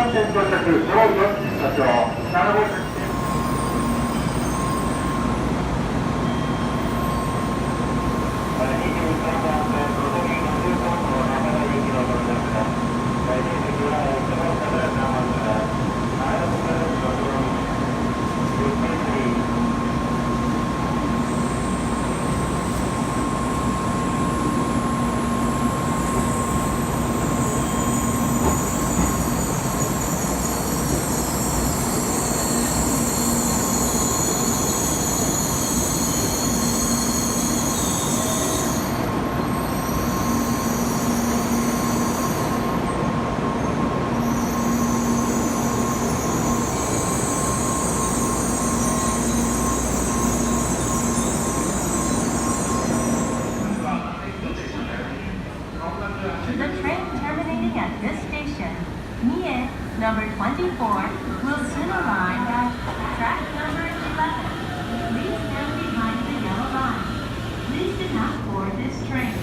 番線到着、上4時発車、7号線。The train terminating at this station, Mie number 24, will soon arrive at track number 11. Please stand behind the yellow line. Please do not board this train.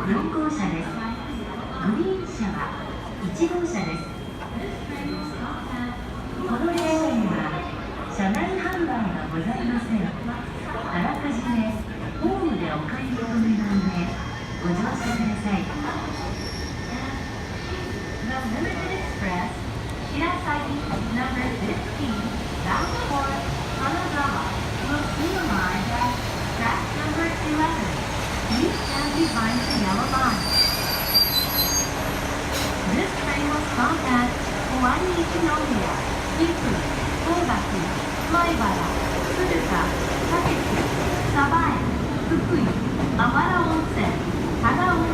4号車です。グリーン車は1号車です。この列車には車内販売がございません。あらかじめホームでお買い求めの上ご乗車ください。The Limited Express Hirasagi number 15 bound for Kanazawa will soon arrive at track number 11. Please stand behind the yellow line. This train will stop at Owari Ichinomiya, Gifu, Kogaku, Maibara, Tsuruka, Takeshi, Sabae, Fukui, Amara Onsen, Taga Onsen.